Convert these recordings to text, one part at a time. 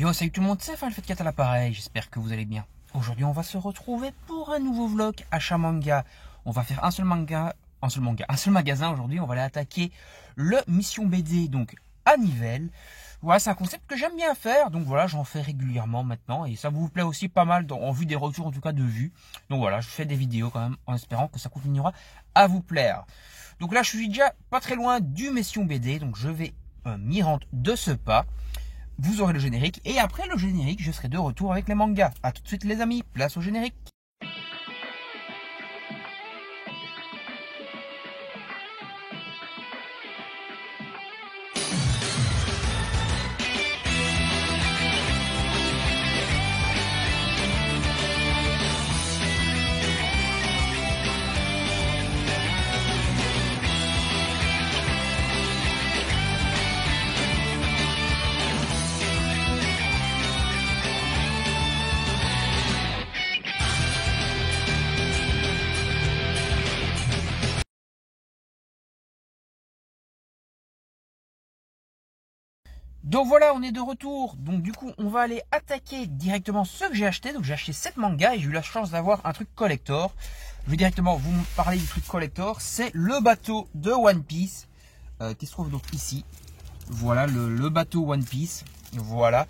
Yo, salut tout le monde, c'est Falfetcat à l'appareil, j'espère que vous allez bien. Aujourd'hui, on va se retrouver pour un nouveau vlog achat manga. On va faire un seul magasin aujourd'hui. On va aller attaquer le Mission BD, donc à Nivelles. Voilà, c'est un concept que j'aime bien faire, donc voilà, j'en fais régulièrement maintenant. Et ça vous plaît aussi pas mal, en vue des retours, en tout cas de vues. Donc voilà, je fais des vidéos quand même, en espérant que ça continuera à vous plaire. Donc là, je suis déjà pas très loin du Mission BD, donc je vais m'y rendre de ce pas. Vous aurez le générique et après le générique, je serai de retour avec les mangas. A tout de suite les amis, place au générique. Donc voilà, on est de retour. Donc du coup, on va aller attaquer directement ce que j'ai acheté. Donc j'ai acheté 7 mangas et j'ai eu la chance d'avoir un truc collector. Je vais directement vous parler du truc collector. C'est le bateau de One Piece qui se trouve donc ici. Voilà le bateau One Piece. Voilà.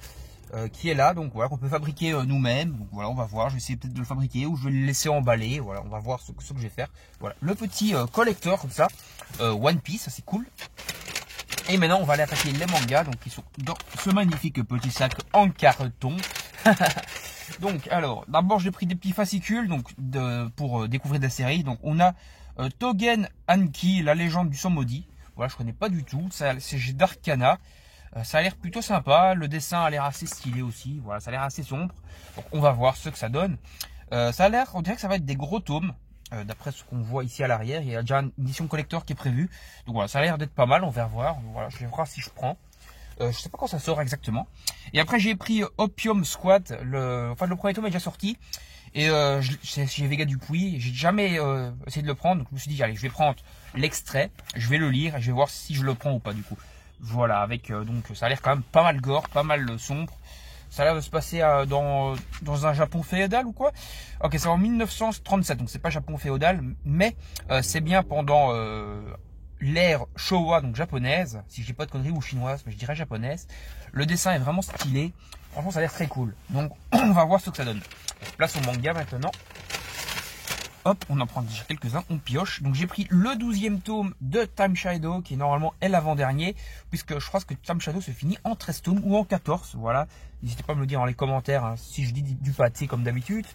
Qui est là, donc voilà, qu'on peut fabriquer nous-mêmes. Donc voilà, on va voir, je vais essayer peut-être de le fabriquer ou je vais le laisser emballer. Voilà, on va voir ce que je vais faire. Voilà, le petit collector comme ça, One Piece, ça c'est cool. Et maintenant, on va aller attaquer les mangas, donc qui sont dans ce magnifique petit sac en carton. Donc, alors, d'abord, j'ai pris des petits fascicules donc pour découvrir des séries. Donc, on a Togen Anki, la légende du sang maudit. Voilà, je connais pas du tout. C'est chez Darkana. Ça a l'air plutôt sympa. Le dessin a l'air assez stylé aussi. Voilà, ça a l'air assez sombre. Donc, on va voir ce que ça donne. Ça a l'air, on dirait que ça va être des gros tomes. D'après ce qu'on voit ici à l'arrière, il y a déjà une édition collector qui est prévue. Donc voilà, ça a l'air d'être pas mal, on va voir. Voilà, je vais voir si je prends. Je sais pas quand ça sort exactement. Et après j'ai pris Opium Squad. Le premier tome est déjà sorti. Et j'ai Vega Dupuis. J'ai jamais essayé de le prendre. Donc je me suis dit, allez, je vais prendre l'extrait. Je vais le lire et je vais voir si je le prends ou pas du coup. Voilà, avec donc ça a l'air quand même pas mal gore, pas mal sombre. Ça a l'air de se passer dans un Japon féodal ou quoi. Ok, c'est en 1937, donc c'est pas Japon féodal, mais c'est bien pendant l'ère Showa, donc japonaise, si je dis pas de conneries, ou chinoise, mais je dirais japonaise. Le dessin est vraiment stylé, franchement ça a l'air très cool. Donc on va voir ce que ça donne. Place au manga maintenant. Hop, on en prend déjà quelques-uns, on pioche. Donc j'ai pris le 12e tome de Time Shadow, qui normalement est l'avant-dernier, puisque je crois que Time Shadow se finit en 13 tomes ou en 14, voilà. N'hésitez pas à me le dire dans les commentaires, hein, si je dis du pâté comme d'habitude.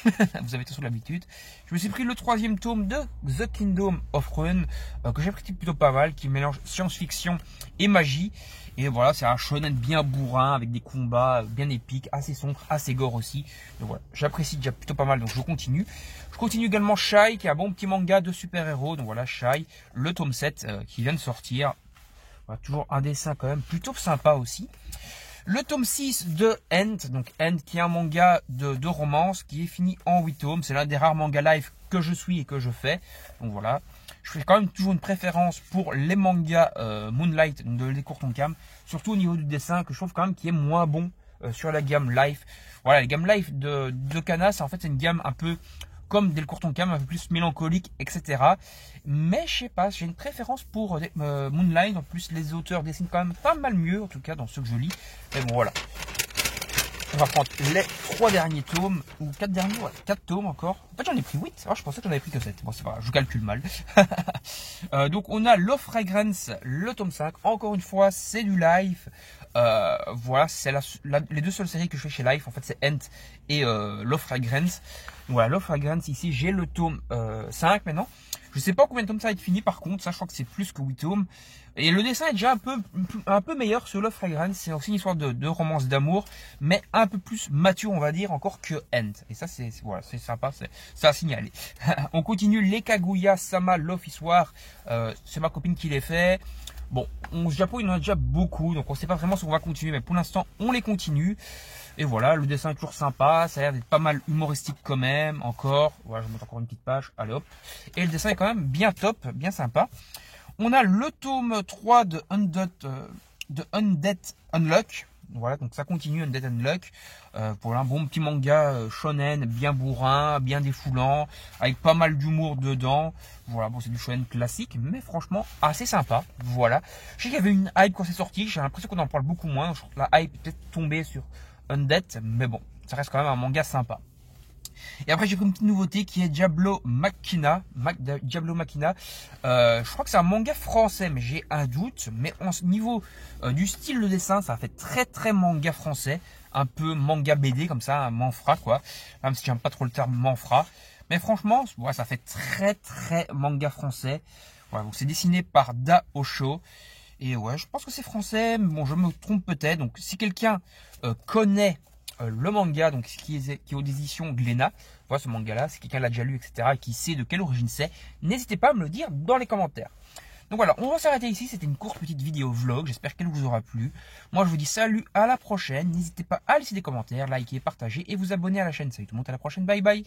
Vous avez toujours l'habitude. Je me suis pris le 3e tome de The Kingdom of Ruin, que j'ai pris plutôt pas mal, qui mélange science-fiction et magie. Et voilà, c'est un shonen bien bourrin, avec des combats bien épiques, assez sombres, assez gore aussi. Donc voilà, j'apprécie déjà plutôt pas mal, donc je continue. Je continue également Shai, qui est un bon petit manga de super-héros. Donc voilà, Shai, le tome 7 qui vient de sortir. Voilà, toujours un dessin quand même plutôt sympa aussi. Le tome 6 de End, donc End qui est un manga de romance qui est fini en 8 tomes. C'est l'un des rares mangas live que je suis et que je fais. Donc voilà, je fais quand même toujours une préférence pour les mangas Moonlight, donc des courts-cam, surtout au niveau du dessin que je trouve quand même qui est moins bon sur la gamme live. Voilà, la gamme live de Kana, c'est en fait c'est une gamme un peu comme des courts-cam, un peu plus mélancolique, etc. Mais je sais pas, j'ai une préférence pour Moonlight. En plus, les auteurs dessinent quand même pas mal mieux, en tout cas dans ceux que je lis. Mais bon, voilà. On va prendre les 3 derniers tomes, ou 4 derniers, ouais, 4 tomes encore. En fait, j'en ai pris 8. Ah, je pensais que j'en avais pris que 7. Bon, c'est pas grave, je calcule mal. Donc, on a Love Fragrance, le tome 5. Encore une fois, c'est du live. Voilà, c'est les deux seules séries que je fais chez Life. En fait, c'est Ent et Love Fragrance. Voilà, Love Fragrance, ici, j'ai le tome 5 maintenant. Je sais pas combien de tomes ça va être fini par contre, ça je crois que c'est plus que 8 tomes. Et le dessin est déjà un peu meilleur sur Love Fragrance, c'est aussi une histoire de romance d'amour, mais un peu plus mature on va dire encore que End. Et ça c'est voilà, c'est sympa, c'est à signaler. On continue les Kaguya Sama Love Histoire, c'est ma copine qui les fait. Bon, au Japon il y en a déjà beaucoup, donc on sait pas vraiment si on va continuer, mais pour l'instant on les continue. Et voilà, le dessin est toujours sympa, ça a l'air d'être pas mal humoristique quand même, encore. Voilà, je vais mettre encore une petite page, allez hop. Et le dessin est quand même bien top, bien sympa. On a le tome 3 de Undead Unluck. Voilà, donc ça continue Undead Unluck pour un bon petit manga shonen, bien bourrin, bien défoulant, avec pas mal d'humour dedans. Voilà, bon c'est du shonen classique, mais franchement assez sympa. Voilà, je sais qu'il y avait une hype quand c'est sorti, j'ai l'impression qu'on en parle beaucoup moins. La hype est peut-être tombée sur Undead, mais bon, ça reste quand même un manga sympa. Et après j'ai pris une petite nouveauté qui est Diablo Machina. Diablo Machina. Je crois que c'est un manga français, mais j'ai un doute. Mais au niveau du style de dessin, ça fait très manga français. Un peu manga BD comme ça, un manfra quoi. Même si j'aime pas trop le terme manfra. Mais franchement, ouais, ça fait très manga français. Voilà, donc c'est dessiné par Da Osho. Et ouais, je pense que c'est français, mais bon, je me trompe peut-être. Donc si quelqu'un connaît le manga, donc qui est aux éditions Glénat, voilà ce manga là, si quelqu'un l'a déjà lu, etc., et qui sait de quelle origine c'est, n'hésitez pas à me le dire dans les commentaires. Donc voilà, on va s'arrêter ici, c'était une courte petite vidéo vlog, j'espère qu'elle vous aura plu. Moi je vous dis salut, à la prochaine, n'hésitez pas à laisser des commentaires, liker, partager et vous abonner à la chaîne. Salut tout le monde, à la prochaine, bye bye.